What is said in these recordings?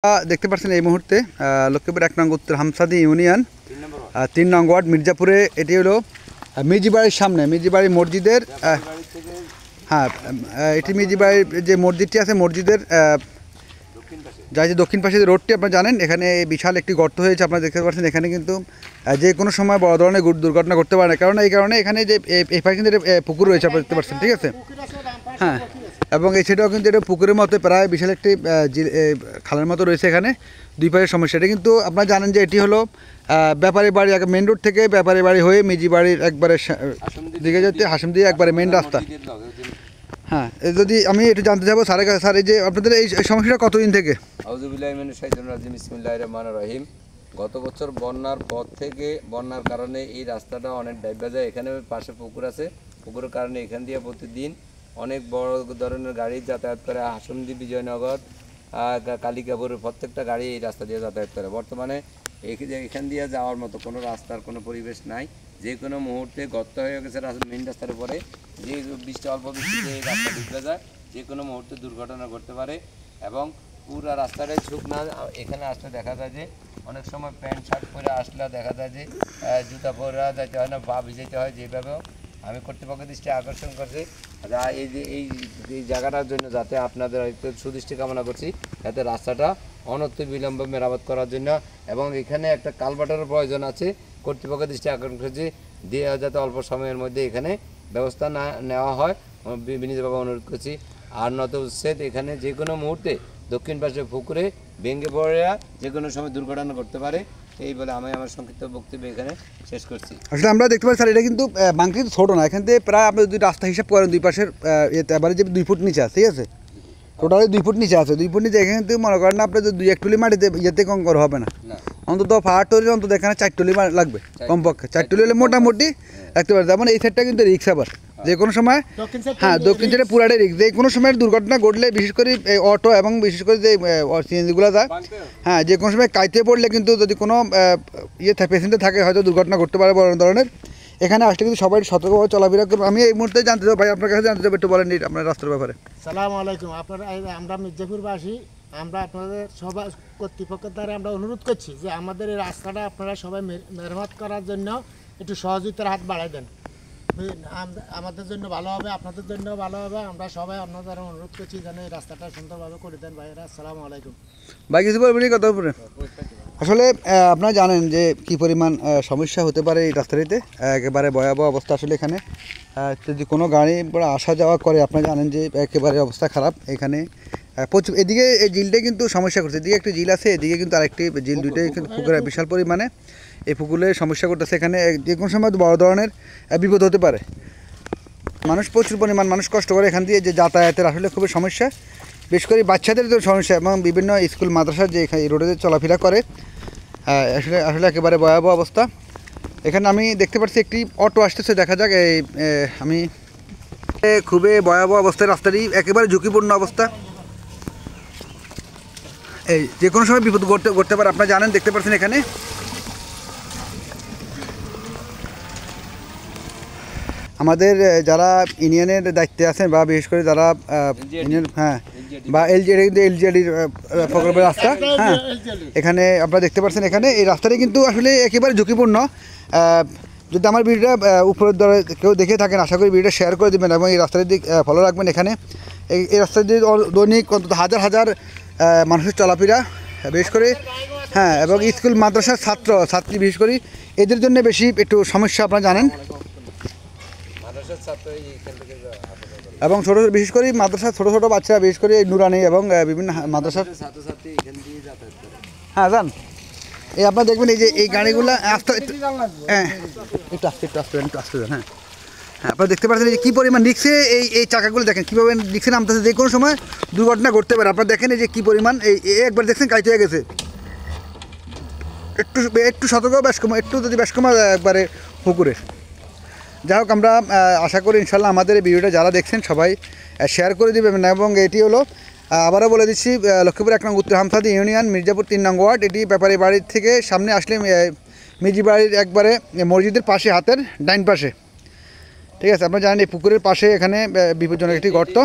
দেখতে পাচ্ছেন এই মুহূর্তে লক্ষ্মীপুর 1 নং উত্তর হামসাদি ইউনিয়ন 3 নং ওয়ার্ড মির্জাপুরে। এটি হলো মিজিবাড়ির সামনে, মিজিবাড়ি মসজিদের, হ্যাঁ এটি মিজিবাড়ির যে মসজিদটি আছে মসজিদের যাই যে দক্ষিণ পাশে যে রোডটি আপনারা জানেন, এখানে বিশাল একটি গর্ত হয়েছে। আপনারা দেখতে পাচ্ছেন এখানে কিন্তু যে কোনো সময় বড় ধরনের দুর্ঘটনা ঘটতে পারে না, কারণ এই কারণে এখানে যে এই পাশে কিন্তু পুকুর রয়েছে আপনারা দেখতে পাচ্ছেন, ঠিক আছে। হ্যাঁ, এবং এই সেটাও কিন্তু এটা পুকুরের মতো প্রায় বিশাল একটি খালের মতো রয়েছে এখানে, দুই পাশের সমস্যা। এটা কিন্তু আপনারা জানেন যে এটি হলো ব্যাপারী বাড়ি, মেন রোড থেকে ব্যাপারী বাড়ি হয়ে মিজি বাড়ির একবারে দিকে যেতে হাসিম দিয়ে একবারে মেন রাস্তা। হ্যাঁ, যদি আমি একটু জানতে চাবো স্যারের কাছে, স্যার এই যে আপনাদের এই সমস্যাটা কতদিন থেকে? রহিম, গত বছর বন্যার পর থেকে বন্যার কারণে এই রাস্তাটা অনেক ডাইবা যায়। এখানে পাশে পুকুর আছে, পুকুরের কারণে এখান দিয়ে প্রতিদিন অনেক বড় ধরনের গাড়ি যাতায়াত করে। হাসমদি, বিজয়নগর, কালিকাপুরের প্রত্যেকটা গাড়ি এই রাস্তা দিয়ে যাতায়াত করে। বর্তমানে এখান দিয়ে যাওয়ার মতো কোনো রাস্তার কোনো পরিবেশ নাই। যে কোনো মুহূর্তে গর্ত হয়ে গেছে মেন রাস্তার উপরে, যে বৃষ্টি অল্প বৃষ্টিতে এই রাস্তা ডুবে যায়, যে কোনো মুহূর্তে দুর্ঘটনা ঘটতে পারে। এবং পুরো রাস্তাটাই শুকনা। এখানে আসলে দেখা যায় যে অনেক সময় প্যান্ট শার্ট পরে আসলে দেখা যায় যে জুতা পরে যাইতে হয় না, পা ভিজাইতে হয়। যেভাবেও আমি কর্তৃপক্ষের দৃষ্টি আকর্ষণ করছি এই যে এই জায়গাটার জন্য, যাতে আপনাদের একটু সুদৃষ্টি কামনা করছি, যাতে রাস্তাটা অনতি বিলম্বে মেরামত করার জন্য। এবং এখানে একটা কালভার্টের প্রয়োজন আছে, কর্তৃপক্ষের দৃষ্টি আকর্ষণ করছি দিয়ে যাতে অল্প সময়ের মধ্যে এখানে ব্যবস্থা না নেওয়া হয়, বিনীতভাবে অনুরোধ করছি। আর নত উচ্ছেদ এখানে যে কোনো মুহূর্তে দক্ষিণ পাশে পুকুরে ভেঙে পড়ে যে কোনো সময় দুর্ঘটনা ঘটতে পারে। এই বলে আমি আমার সংক্ষিপ্ত বক্তব্য এখানে শেষ করছি। আসলে আমরা দেখতে পাচ্ছি স্যার, এটা কিন্তু বাংলা কিন্তু ছোটো না, এখান থেকে প্রায় আপনি যদি রাস্তা হিসাব করেন দুই পাশের এবারে যে 2 ফুট নিচে আছে, ঠিক আছে, টোটালি 2 ফুট নিচে আছে। 2 ফুট নিচে এখানে থেকে মনে করেন না আপনার 2-1 টুলি মাটিতে ইয়েতে কঙ্কর হবে না, অন্তত পাহাড় টলি অন্তত এখানে 4 টলি লাগবে কমপক্ষে। 4 টলি হলে মোটামুটি রাখতে পারে। যেমন এই সাইডটা কিন্তু রিক্স, আবার যে কোনো সময়, হ্যাঁ দক্ষিণ সাইডে পুরাটাই রিক্স। যে কোনো সময় দুর্ঘটনা ঘটলে বিশেষ করে এই অটো এবং বিশেষ করে যে সিএনজিগুলো যায়, হ্যাঁ যে কোনো সময় কাইতে পড়লে কিন্তু যদি কোনো পেশেন্টে থাকে হয়তো দুর্ঘটনা ঘটতে পারে বড় ধরনের। এখানে আসলে কিন্তু সবাই সতর্কভাবে চলাফেরা করবে। আমি এই মুহূর্তে জানতে চাই ভাই, আপনার কাছে জানতে চাই, একটু বলেন আপনার রাস্তার ব্যাপারে। সালাম আলাইকুম। আমরা মির্জাপুরবাসী, আমরা আপনাদের সবাই কর্তৃপক্ষের দ্বারা আমরা অনুরোধ করছি যে আমাদের এই রাস্তাটা আপনারা সবাই মেরামত করার জন্য একটু সহযোগিতার হাত বাড়াই দেন। আমাদের জন্য ভালো হবে, আপনাদের জন্য ভালো হবে। আমরা সবাই আপনাদের দ্বারা অনুরোধ করছি যেন এই রাস্তাটা সুন্দরভাবে করে দেন ভাইয়েরা। আসসালামু আলাইকুম। ভাই কিছু বলবেন কথা উপরে? আসলে আপনারা জানেন যে কী পরিমাণ সমস্যা হতে পারে এই রাস্তাটিতে, একেবারে ভয়াবহ অবস্থা। আসলে এখানে যদি কোনো গাড়ি আসা যাওয়া করে আপনারা জানেন যে একেবারে অবস্থা খারাপ। এখানে প্রচুর এদিকে এই জিলটাই কিন্তু সমস্যা করছে, এদিকে একটি জিল আছে, এদিকে কিন্তু আরেকটি জিল, দুইটাই কিন্তু পুকুরে বিশাল পরিমাণে এই পুকুরে সমস্যা করতেছে। এখানে যে কোনো সময় বড় ধরনের বিপদ হতে পারে। মানুষ প্রচুর পরিমাণ মানুষ কষ্ট করে এখান দিয়ে যে যাতায়াতের আসলে খুবই সমস্যা, বিশেষ করে বাচ্চাদের তো সমস্যা এবং বিভিন্ন স্কুল মাদ্রাসা যে এখানে রোডে চলাফেরা করে, আসলে আসলে একেবারে ভয়াবহ অবস্থা। এখানে আমি দেখতে পাচ্ছি একটি অটো আসতেছে, দেখা যাক। এই আমি খুবই ভয়াবহ অবস্থায়, রাস্তাটি একেবারে ঝুঁকিপূর্ণ অবস্থা। এই যে কোনো সময় বিপদ ঘটতে পারে, আপনারা জানেন। দেখতে পাচ্ছেন এখানে আমাদের যারা ইউনিয়নের দায়িত্বে আছেন বা বিশেষ করে যারা ইউনিয়ন, হ্যাঁ বা এলজিডি, কিন্তু এলজিডির প্রকল্পের রাস্তা, হ্যাঁ এখানে আপনারা দেখতে পাচ্ছেন এখানে এই রাস্তাটি কিন্তু আসলে একেবারে ঝুঁকিপূর্ণ। যদি আমার ভিডিওটা উপরের দ্বারা কেউ দেখে থাকেন, আশা করি ভিডিওটা শেয়ার করে দেবেন এবং এই রাস্তার দিক ফলো রাখবেন। এখানে এই রাস্তার দিক দৈনিক অন্তত হাজার হাজার মানুষের চলাফেরা, বিশেষ করে হ্যাঁ এবং স্কুল মাদ্রাসার ছাত্রী বিশেষ করে এদের জন্য বেশি একটু সমস্যা, আপনারা জানেন। এবং ছোটো বিশেষ করে মাদ্রাসার ছোটো ছোটো বাচ্চারা, বিশেষ করে নুরানি এবং বিভিন্ন মাদ্রাসার ছাত্রছাত্রী হ্যাঁ যান। এই আপনারা দেখবেন এই যে এই গাড়িগুলো আস্তে, হ্যাঁ একটু আসতে যান। হ্যাঁ হ্যাঁ, আপনারা দেখতে পাচ্ছেন যে কী পরিমাণ রিক্সে এই চাকাগুলো দেখেন কীভাবে রিক্সে নামতেছে, যে কোনো সময় দুর্ঘটনা ঘটতে পারে। আপনারা দেখেন এই যে কী পরিমাণ একবার দেখছেন কাইতে হয়ে গেছে। একটু সতর্ক একটু যদি বেশ কমা একবারে পুকুরে। যাই হোক, আমরা আশা করি ইনশাল্লাহ আমাদের এই ভিডিওটা যারা দেখছেন সবাই শেয়ার করে দেবেন। এবং এটি হলো আবারও বলে দিচ্ছি, লক্ষ্মীপুর 1 নং উত্তর হামসাদি ইউনিয়ন, মির্জাপুর 3 নং ওয়ার্ড। এটি ব্যাপারী বাড়ির থেকে সামনে আসলে মিজি বাড়ির একবারে মসজিদের পাশে, হাতের ডাইন পাশে, ঠিক আছে। আপনারা জানেন এই পুকুরের পাশে এখানে বিপজ্জনক একটি গর্ত।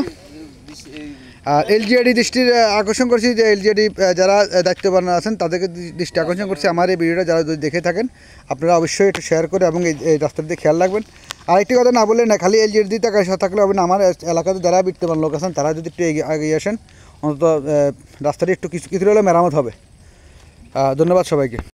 আর এলজিআইডি দৃষ্টির আকর্ষণ করছি যে এলজিআইডি যারা দায়িত্ববান আছেন তাদেরকে দৃষ্টি আকর্ষণ করছি আমার এই ভিডিওটা যারা যদি দেখে থাকেন আপনারা অবশ্যই একটু শেয়ার করে এবং এই রাস্তার দিকে খেয়াল রাখবেন। আরেকটি কথা না বললে না, খালি এলজিআইডি থাকলে হবে না, আমার এলাকাতে যারা বিত্তবান লোক আছেন তারা যদি একটু এগিয়ে আসেন অন্তত রাস্তাটি একটু কিছু হলেও মেরামত হবে। ধন্যবাদ সবাইকে।